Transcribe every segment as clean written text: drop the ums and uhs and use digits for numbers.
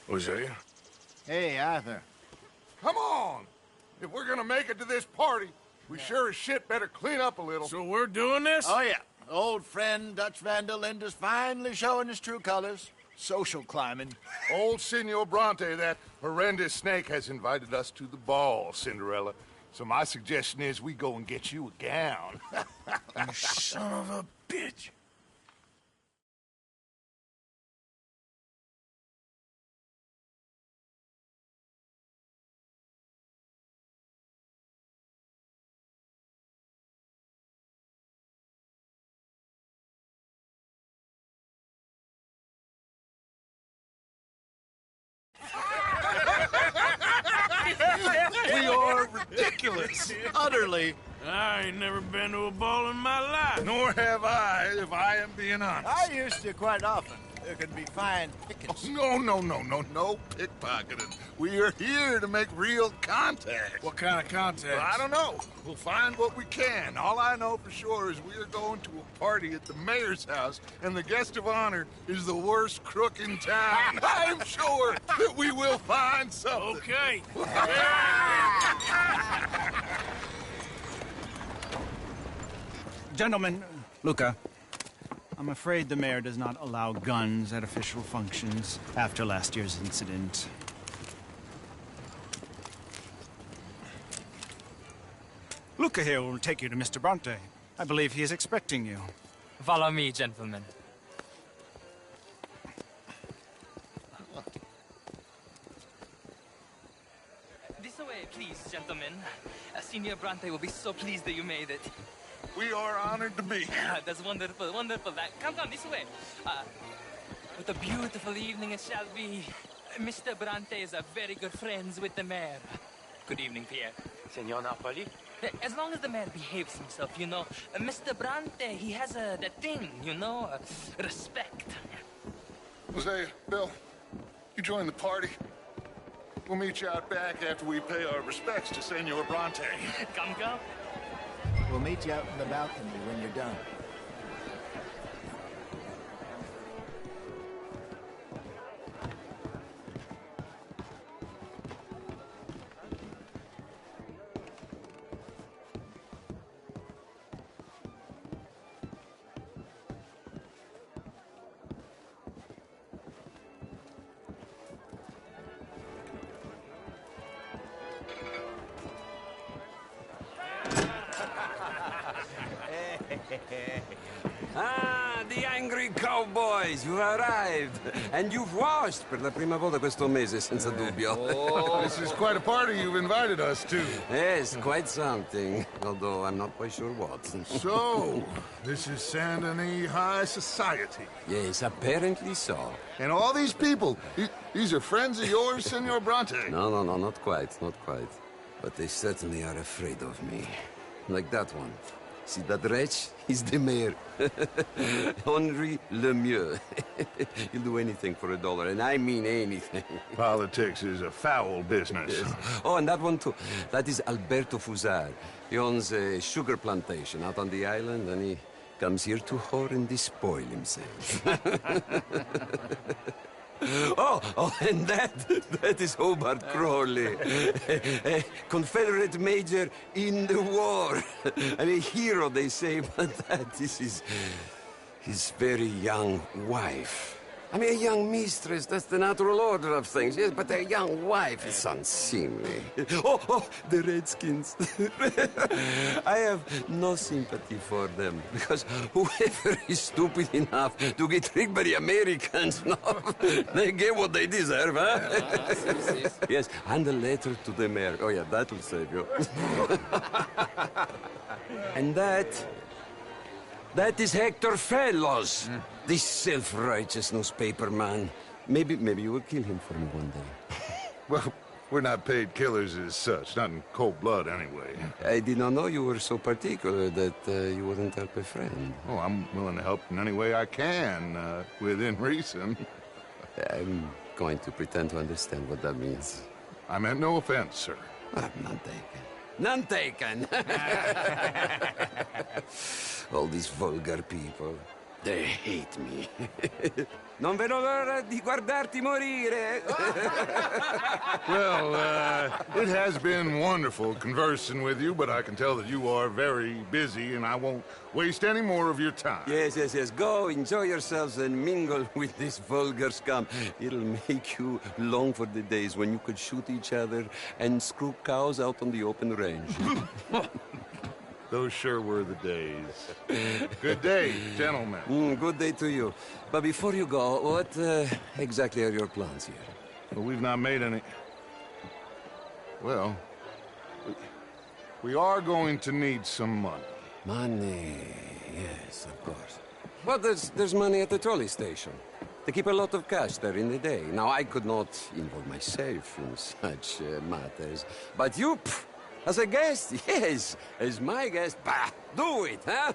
Hosea? Hey, Arthur. Come on! If we're gonna make it to this party, we sure as shit better clean up a little. So we're doing this? Oh, yeah. Old friend Dutch Van der Linde's finally showing his true colors. Social climbing. Old Senor Bronte, that horrendous snake, has invited us to the ball, Cinderella. So my suggestion is we go and get you a gown. You son of a bitch. We are ridiculous. Utterly. I ain't never been to a ball in my life. Nor have I, if I am being honest. I used to quite often. There can be fine pickings. No pickpocketing. We are here to make real contact. What kind of contact? Well, I don't know. We'll find what we can. All I know for sure is we are going to a party at the mayor's house, and the guest of honor is the worst crook in town. I'm sure that we will find something. Okay. Gentlemen, Luca, I'm afraid the mayor does not allow guns at official functions after last year's incident. Luca here will take you to Mr. Bronte. I believe he is expecting you. Follow me, gentlemen. This way, please, gentlemen. Senior Bronte will be so pleased that you made it. We are honored to be here. That's wonderful, wonderful. Come, this way. What a beautiful evening it shall be. Mr. Bronte is a very good friends with the mayor. Good evening, Pierre. Senor Napoli? As long as the mayor behaves himself, you know. Mr. Bronte, he has that thing, you know, respect. Hosea, Bill, you join the party. We'll meet you out back after we pay our respects to Senor Bronte. Come. We'll meet you out in the balcony when you're done. Ah, the angry cowboys, you've arrived. And you've washed per la prima volta questo mese, senza dubbio. Oh, this is quite a party you've invited us to. Yes, quite something. Although I'm not quite sure what. So, this is Saint Denis High Society. Yes, apparently so. And all these people, these are friends of yours, Senor Bronte? No, not quite. But they certainly are afraid of me. Like that one. See that wretch? He's the mayor. Henri Lemieux. He'll do anything for $1, and I mean anything. Politics is a foul business. Yes. Oh, and that one too. That is Alberto Fusar. He owns a sugar plantation out on the island, and he comes here to whore and despoil himself. Oh, and that is Hobart Crawley, a Confederate major in the war. And a hero, they say, but that is his very young wife. I mean, a young mistress, that's the natural order of things, yes, but a young wife is unseemly. Oh, the Redskins. I have no sympathy for them, because whoever is stupid enough to get tricked by the Americans, no, they get what they deserve, huh? Yes, and a letter to the mayor. Oh, yeah, that will save you. And that is Hector Fellows, this self-righteous newspaper man. Maybe you will kill him for me one day. Well, we're not paid killers as such, not in cold blood anyway. I did not know you were so particular that you wouldn't help a friend. Oh, I'm willing to help in any way I can, within reason. I'm going to pretend to understand what that means. I meant no offense, sir. None taken. None taken! All these vulgar people. They hate me. Non vedo l'ora di guardarti morire. Well, it has been wonderful conversing with you, but I can tell that you are very busy, and I won't waste any more of your time. Yes, yes, yes. Go, enjoy yourselves, and mingle with this vulgar scum. It'll make you long for the days when you could shoot each other and screw cows out on the open range. Those sure were the days. Good day, gentlemen. Good day to you. But before you go, what exactly are your plans here? Well, we've not made any... Well, we are going to need some money. Money, yes, of course. But there's money at the trolley station. They keep a lot of cash there in the day. Now, I could not involve myself in such matters. But you, as a guest, yes, as my guest, bah, do it, huh?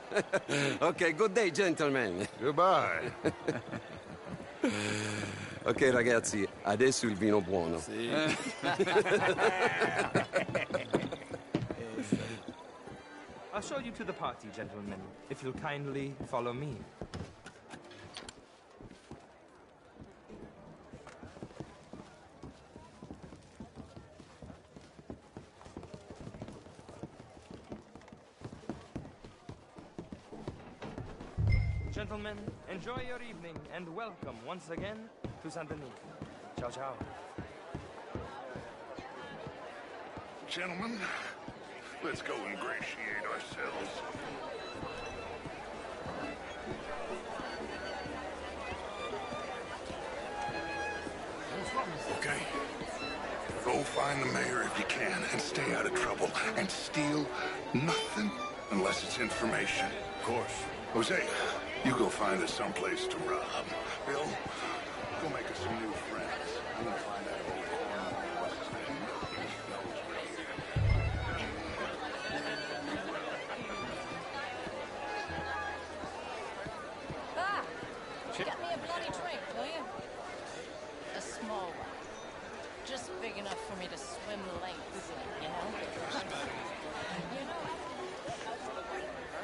Okay, good day, gentlemen. Goodbye. Ok, ragazzi, adesso il vino buono. I'll show you to the party, gentlemen, if you'll kindly follow me. Gentlemen, enjoy your evening and welcome once again to Saint Denis. Ciao, ciao. Gentlemen, let's go ingratiate ourselves. Okay. Go find the mayor if you can and stay out of trouble. And steal nothing unless it's information. Of course. Jose, you go find us someplace to rob. Bill, go make us some new friends. I'm gonna find out old corner. What's his name? Knows we're here. Ah! Get me a bloody drink, will you? A small one. Just big enough for me to swim lengths in, you know? You know?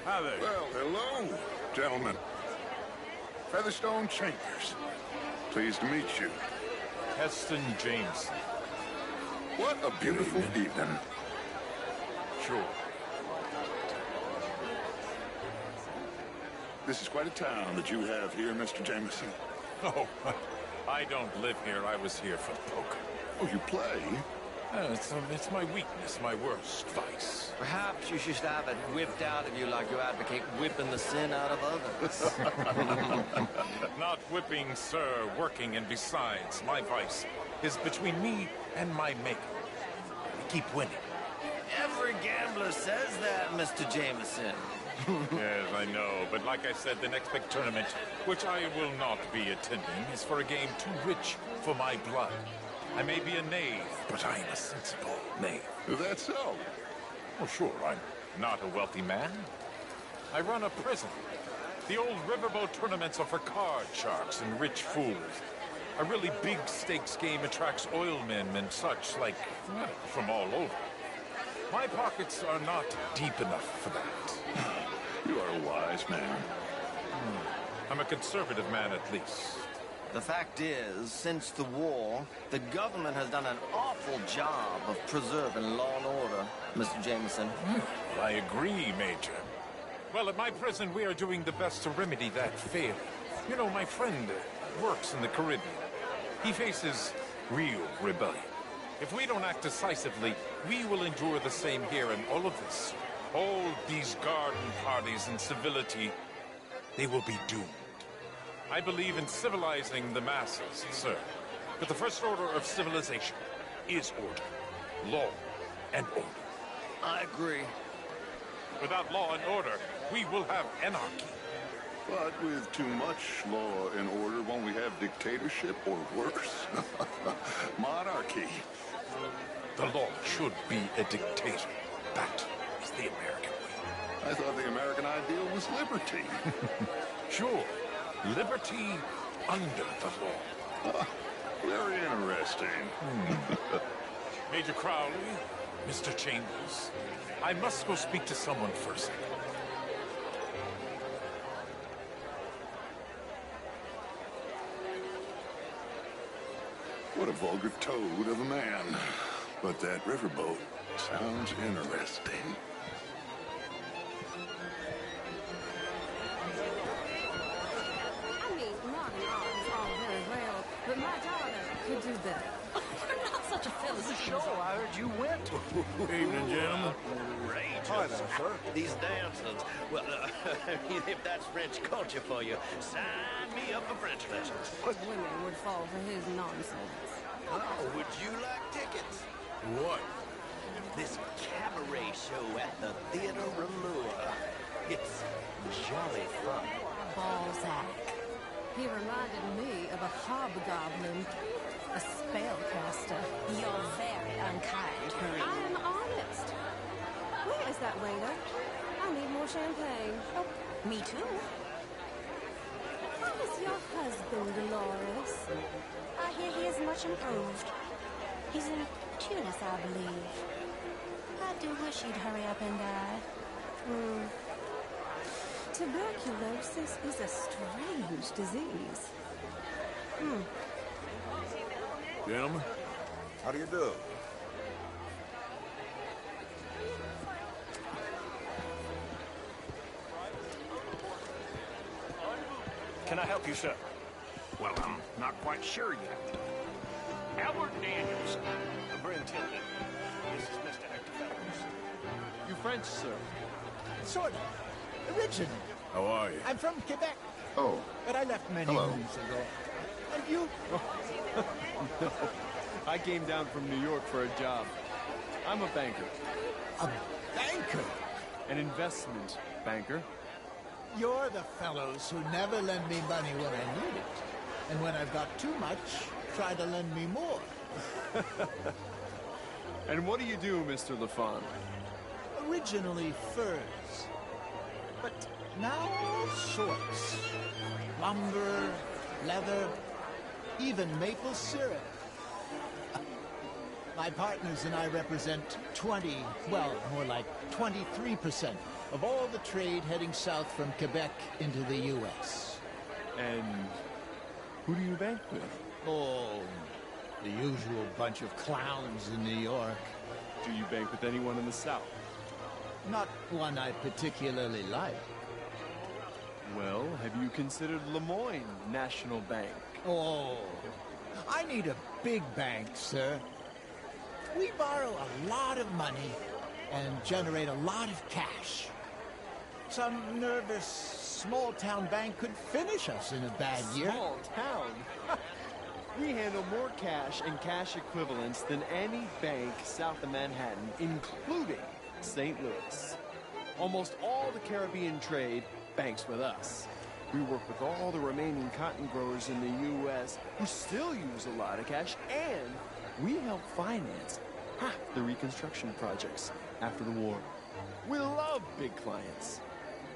Hi there. Well, hello, gentlemen. Featherstone Chambers. Pleased to meet you. Heston Jameson. What a beautiful evening. Sure. This is quite a town that you have here, Mr. Jameson. Oh, I don't live here. I was here for poker. Oh, you play? It's my weakness, my worst vice. Perhaps you should have it whipped out of you like you advocate whipping the sin out of others. Not whipping, sir, working, and besides, my vice is between me and my maker. I keep winning. Every gambler says that, Mr. Jameson. Yes, I know, but like I said, the next big tournament, which I will not be attending, is for a game too rich for my blood. I may be a knave, but I am a sensible knave. That's so. Well, sure, I'm not a wealthy man. I run a prison. The old riverboat tournaments are for card sharks and rich fools. A really big stakes game attracts oilmen and such, like, well, from all over. My pockets are not deep enough for that. You are a wise man. I'm a conservative man, at least. The fact is, since the war, the government has done an awful job of preserving law and order, Mr. Jameson. I agree, Major. Well, at my prison, we are doing the best to remedy that failing. You know, my friend works in the Caribbean. He faces real rebellion. If we don't act decisively, we will endure the same here, and all of this, all these garden parties and civility, they will be doomed. I believe in civilizing the masses, sir. But the first order of civilization is order. Law and order. I agree. Without law and order, we will have anarchy. But with too much law and order, won't we have dictatorship or worse? Monarchy. The law should be a dictator. That is the American way. I thought the American ideal was liberty. Sure, liberty under the law. Very interesting. Major Crowley, Mr. Chambers, I must go speak to someone first. What a vulgar toad of a man. But that riverboat sounds interesting. I mean, modern art is all very well, but my daughter could do better. You're not such a Philistine. I heard you went. Evening, gentlemen. Hi there, sir. These dancers. Well, I mean, if that's French culture for you, sign me up for French lessons. Women would fall for his nonsense. Oh, would you like tickets? What? This cabaret show at the Theater Allure. It's jolly fun. Balzac. He reminded me of a hobgoblin, a spellcaster. You're very unkind, Marie. I am honest. Where is that waiter? I need more champagne. Oh, me too. How is your husband, Dolores? I hear he is much improved. He's in Tunis, I believe. I do wish he'd hurry up and die. Tuberculosis is a strange disease. Gentlemen, How do you do? Can I help you, sir? Well, I'm not quite sure yet. Albert Daniels. Superintendent. This is Mr. Hector Fellows. You French, sir? Sort of. Originally. how are you? I'm from Quebec, Oh, but I left many Hello. moons ago. And you? No. I came down from New York for a job. I'm a banker. A banker? An investment banker. You're the fellows who never lend me money when I need it. And when I've got too much, try to lend me more. And what do you do, Mr. LaFawn? Originally furs. But now all sorts. Lumber, leather, even maple syrup. My partners and I represent more like 23% of all the trade heading south from Quebec into the U.S. And who do you bank with? Oh, the usual bunch of clowns in New York. Do you bank with anyone in the South? Not one I particularly like. Well, have you considered Lemoyne National Bank? Oh, I need a big bank, sir. We borrow a lot of money and generate a lot of cash. Some nervous small-town bank could finish us in a bad year. Small town? We handle more cash and cash equivalents than any bank south of Manhattan, including St. Louis. Almost all the Caribbean trade banks with us. We work with all the remaining cotton growers in the U.S. who still use a lot of cash, and we help finance half the reconstruction projects after the war. We love big clients,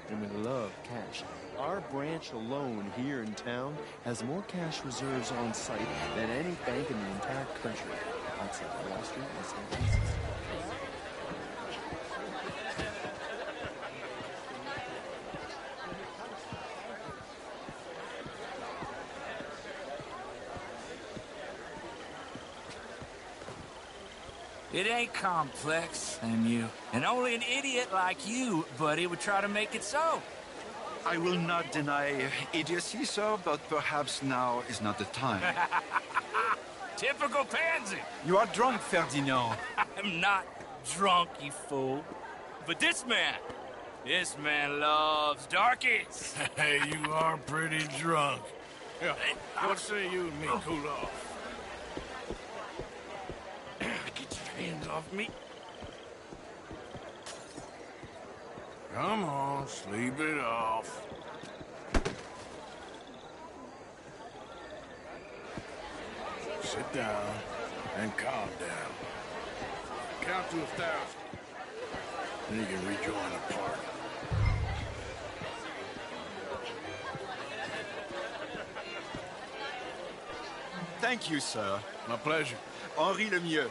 and we love cash. Our branch alone here in town has more cash reserves on site than any bank in the entire country, outside of Wall Street and San Francisco. It ain't complex, and only an idiot like you, buddy, would try to make it so. I will not deny idiocy, sir, but perhaps now is not the time. Typical pansy. You are drunk, Ferdinand. I'm not drunk, you fool. But this man loves darkies. Hey, you are pretty drunk. Yeah, what say you and me cool off? Get your hands off me. Come on, sleep it off. Sit down and calm down. Count to 1,000. Then you can rejoin the party. Thank you, sir. My pleasure. Henri Lemieux.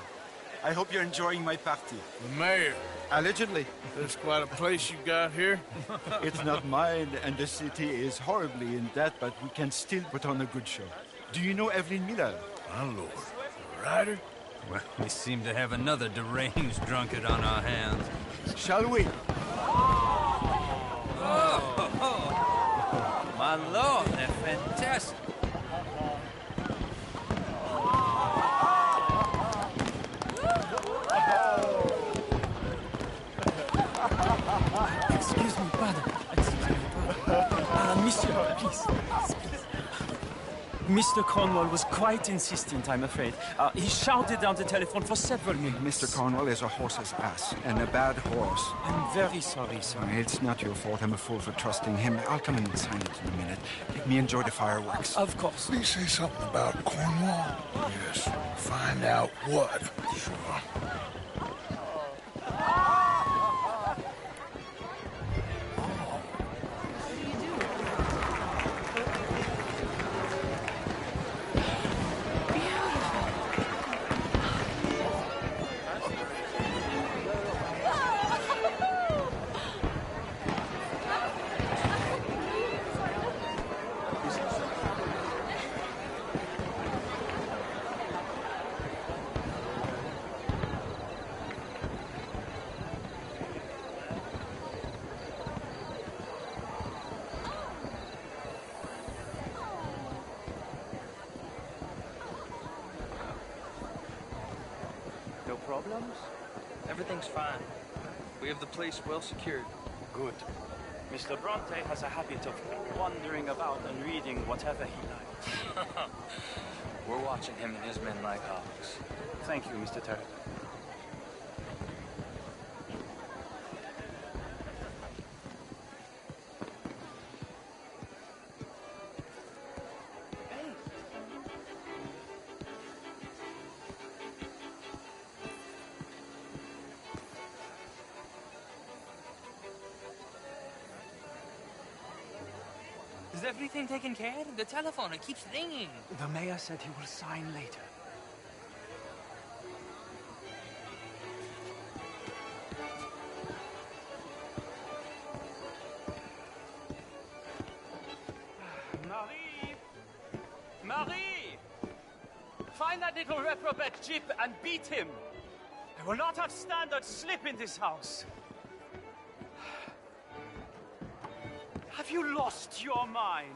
I hope you're enjoying my party. The mayor. Allegedly. That's quite a place you got here. It's not mine, and the city is horribly in debt, but we can still put on a good show. Do you know Evelyn Miller? My lord. Ryder? Well, we seem to have another deranged drunkard on our hands. Shall we? Oh, my lord, they're fantastic. Excuse me, pardon. Excuse me, pardon. Monsieur, please. Mr. Cornwall was quite insistent, I'm afraid. He shouted down the telephone for several minutes. Mr. Cornwall is a horse's ass, and a bad horse. I'm very sorry, sir. It's not your fault. I'm a fool for trusting him. I'll come in and sign it in a minute. Let me enjoy the fireworks. Of course. Please say something about Cornwall. Yes, find out what. Sure. No problems? Everything's fine. We have the place well secured. Good. Mr. Bronte has a habit of wandering about and reading whatever he likes. We're watching him and his men like hawks. Thank you, Mr. Turner. Is everything taken care of? The telephone, it keeps ringing. The mayor said he will sign later. Marie! Marie! Find that little reprobate Jip and beat him. I will not have standard slip in this house. Have you lost your mind?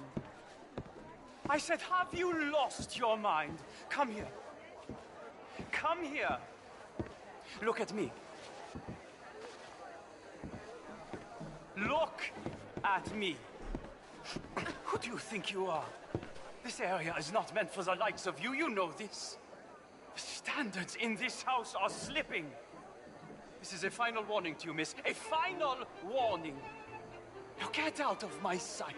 I said, have you lost your mind? Come here. Come here. Look at me. Look at me. Who do you think you are? This area is not meant for the likes of you. You know this. The standards in this house are slipping. This is a final warning to you, miss. A final warning. Now get out of my sight.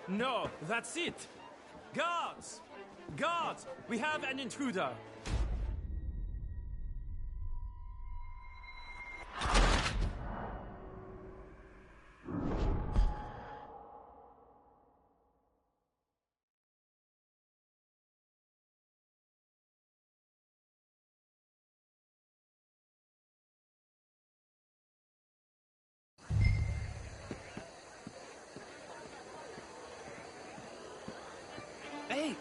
No, that's it! Guards! Guards! We have an intruder! Hey!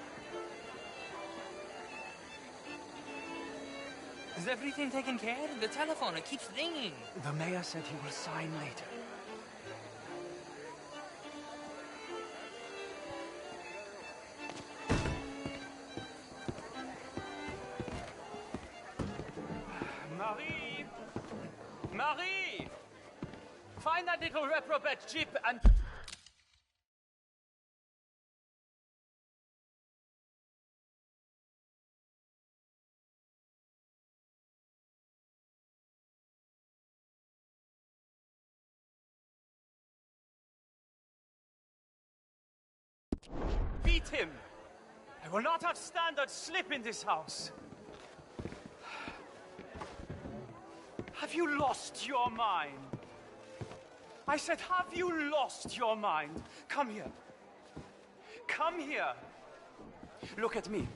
Is everything taken care of? The telephone, it keeps ringing. The mayor said he will sign later. Marie! Marie! Find that little reprobate Jip and... beat him. I will not have Standard slip in this house. Have you lost your mind? I said, have you lost your mind? Come here. Come here. Look at me.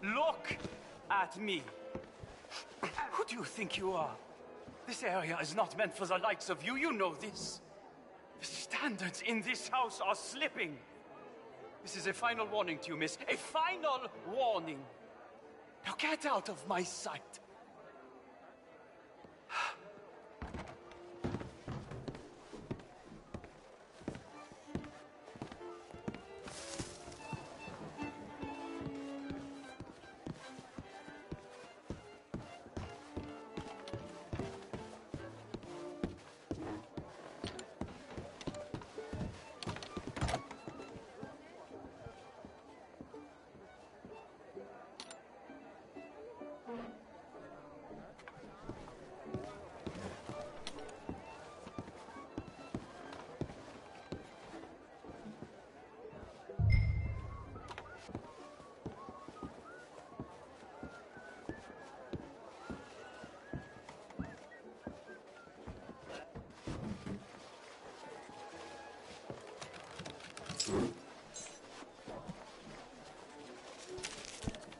Look at me. Who do you think you are? This area is not meant for the likes of you. You know this. The standards in this house are slipping. This is a final warning to you, miss. A final warning. Now get out of my sight.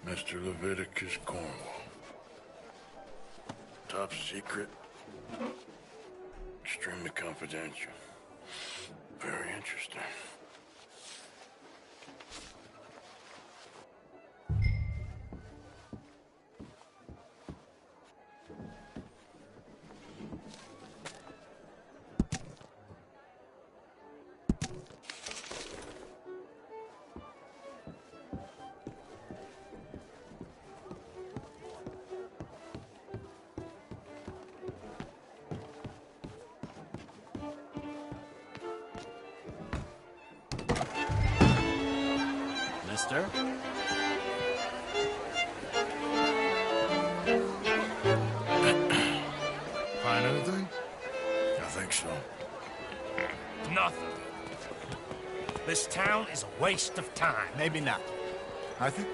Mr. Leviticus Cornwall. Top secret. Extremely confidential. Very interesting. Mister? Find anything? I think so. Nothing. This town is a waste of time. Maybe not. I think...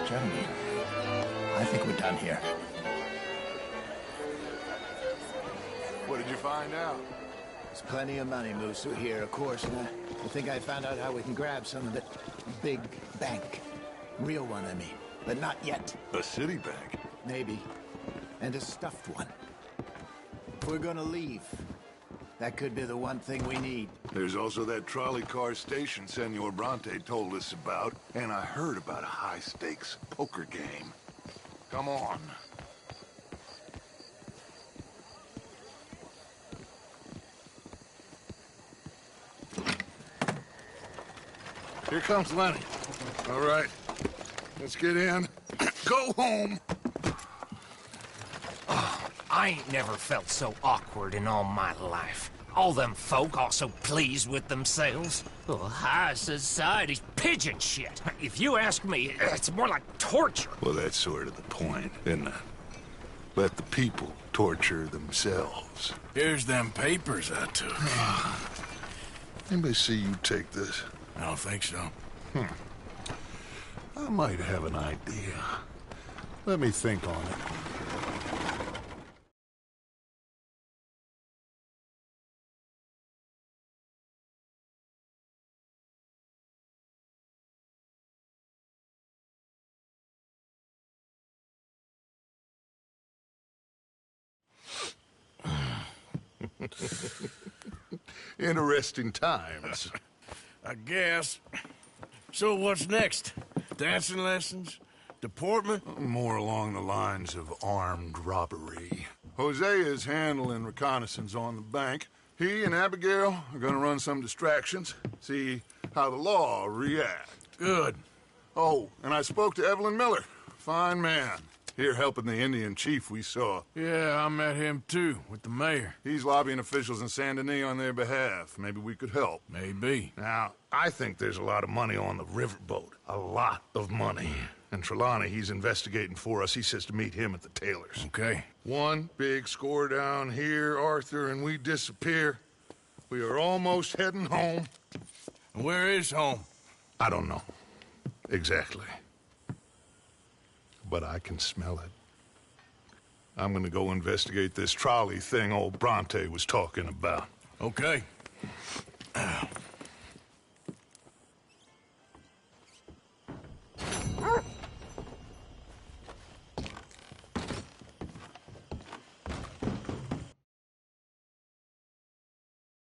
Gentlemen, I think we're done here. What did you find out? There's plenty of money moves through here, of course, and I think I found out how we can grab some of it. A big bank. Real one, I mean. But not yet. A city bank? Maybe. And a stuffed one. If we're gonna leave, that could be the one thing we need. There's also that trolley car station Senor Bronte told us about, and I heard about a high-stakes poker game. Come on. Here comes Lenny. All right, let's get in. Go home. Oh, I ain't never felt so awkward in all my life. All them folk all so pleased with themselves. Oh, high society's pigeon shit. If you ask me, it's more like torture. Well, that's sort of the point, isn't it? Let the people torture themselves. Here's them papers I took. Anybody see you take this? I don't think so. I might have an idea. Let me think on it. Interesting times. I guess. So what's next? Dancing lessons? Deportment? More along the lines of armed robbery. Hosea is handling reconnaissance on the bank. He and Abigail are gonna run some distractions, see how the law reacts. Good. Oh, and I spoke to Evelyn Miller. Fine man. Here helping the Indian chief we saw. Yeah, I met him too, with the mayor. He's lobbying officials in Saint Denis on their behalf. Maybe we could help. Maybe. Now, I think there's a lot of money on the riverboat. A lot of money. And Trelawney, he's investigating for us. He says to meet him at the Taylor's. Okay. One big score down here, Arthur, and we disappear. We are almost heading home. Where is home? I don't know. Exactly. But I can smell it. I'm gonna go investigate this trolley thing old Bronte was talking about. Okay.